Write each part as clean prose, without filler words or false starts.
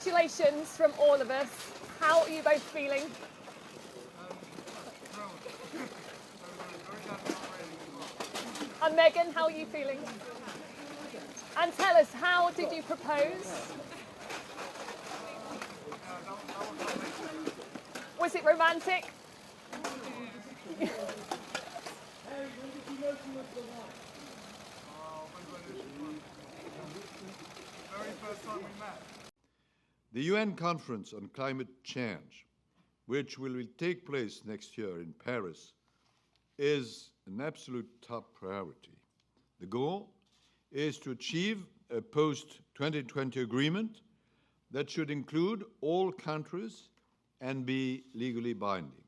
Congratulations from all of us. How are you both feeling? And Megan, how are you feeling? And tell us, how did you propose? Was it romantic? The UN Conference on Climate Change, which will take place next year in Paris, is an absolute top priority. The goal is to achieve a post-2020 agreement that should include all countries and be legally binding.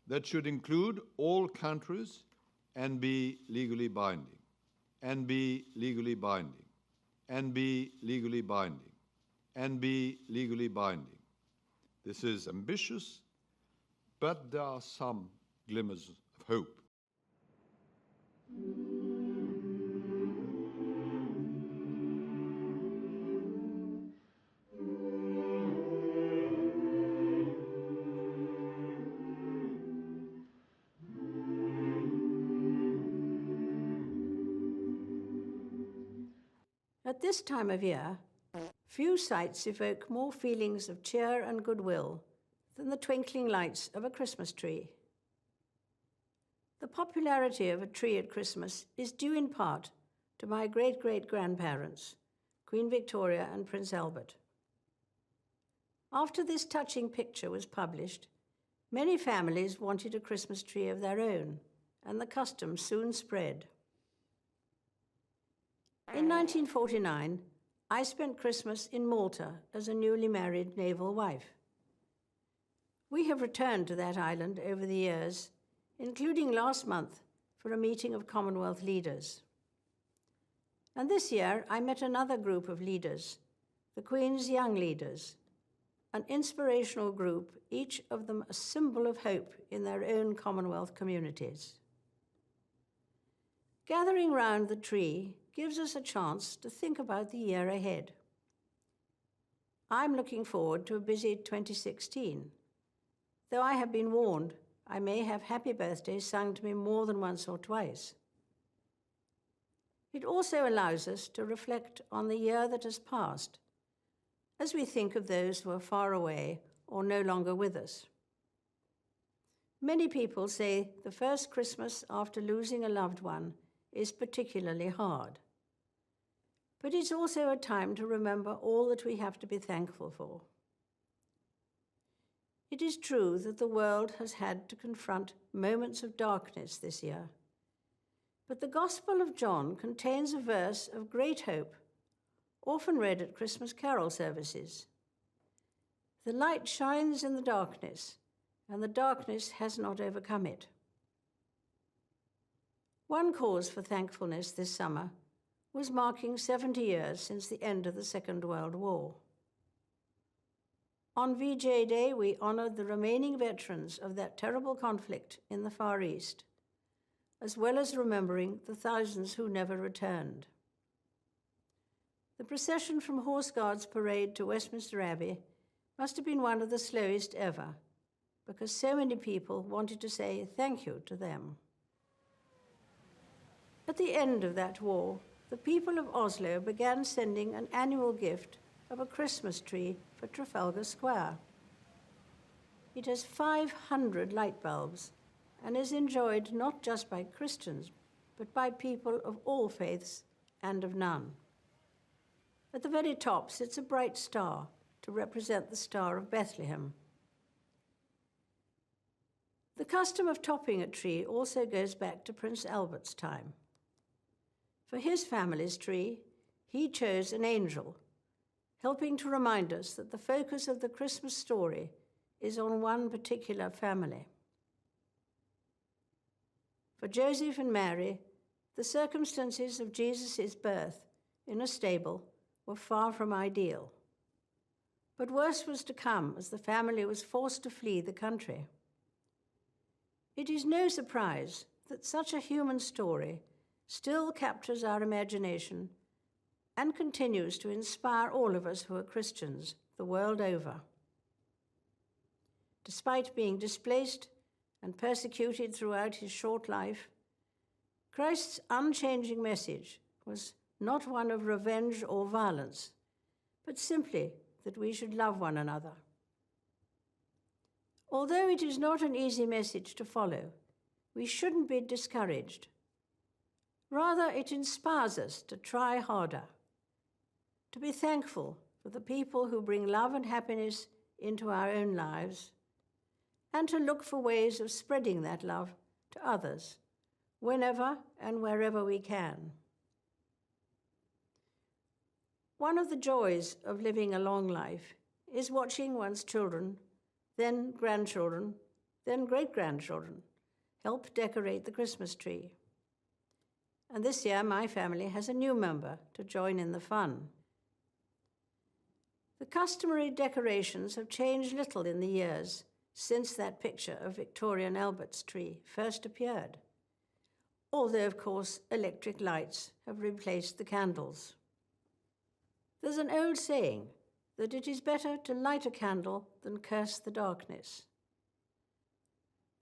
That should include all countries and be legally binding, and be legally binding, and be legally binding, and be legally binding. This is ambitious, but there are some glimmers of hope. At this time of year, few sights evoke more feelings of cheer and goodwill than the twinkling lights of a Christmas tree. The popularity of a tree at Christmas is due in part to my great-great-grandparents, Queen Victoria and Prince Albert. After this touching picture was published, many families wanted a Christmas tree of their own, and the custom soon spread. In 1949, I spent Christmas in Malta as a newly married naval wife. We have returned to that island over the years, including last month for a meeting of Commonwealth leaders. And this year, I met another group of leaders, the Queen's Young Leaders, an inspirational group, each of them a symbol of hope in their own Commonwealth communities. Gathering round the tree gives us a chance to think about the year ahead. I'm looking forward to a busy 2016, though I have been warned I may have happy birthdays sung to me more than once or twice. It also allows us to reflect on the year that has passed, as we think of those who are far away or no longer with us. Many people say the first Christmas after losing a loved one is particularly hard. But it's also a time to remember all that we have to be thankful for. It is true that the world has had to confront moments of darkness this year, but the Gospel of John contains a verse of great hope, often read at Christmas carol services. The light shines in the darkness, and the darkness has not overcome it. One cause for thankfulness this summer was marking 70 years since the end of the Second World War. On VJ Day, we honored the remaining veterans of that terrible conflict in the Far East, as well as remembering the thousands who never returned. The procession from Horse Guards Parade to Westminster Abbey must have been one of the slowest ever, because so many people wanted to say thank you to them. At the end of that war, the people of Oslo began sending an annual gift of a Christmas tree for Trafalgar Square. It has 500 light bulbs and is enjoyed not just by Christians, but by people of all faiths and of none. At the very top sits a bright star to represent the Star of Bethlehem. The custom of topping a tree also goes back to Prince Albert's time. For his family's tree, he chose an angel, helping to remind us that the focus of the Christmas story is on one particular family. For Joseph and Mary, the circumstances of Jesus' birth in a stable were far from ideal. But worse was to come as the family was forced to flee the country. It is no surprise that such a human story still captures our imagination and continues to inspire all of us who are Christians the world over. Despite being displaced and persecuted throughout his short life, Christ's unchanging message was not one of revenge or violence, but simply that we should love one another. Although it is not an easy message to follow, we shouldn't be discouraged. Rather, it inspires us to try harder, to be thankful for the people who bring love and happiness into our own lives, and to look for ways of spreading that love to others, whenever and wherever we can. One of the joys of living a long life is watching one's children, then grandchildren, then great-grandchildren help decorate the Christmas tree. And this year, my family has a new member to join in the fun. The customary decorations have changed little in the years since that picture of Victorian Albert's tree first appeared, although, of course, electric lights have replaced the candles. There's an old saying that it is better to light a candle than curse the darkness.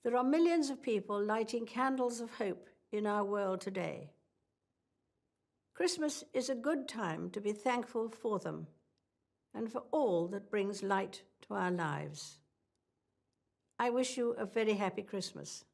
There are millions of people lighting candles of hope in our world today. Christmas is a good time to be thankful for them and for all that brings light to our lives. I wish you a very happy Christmas.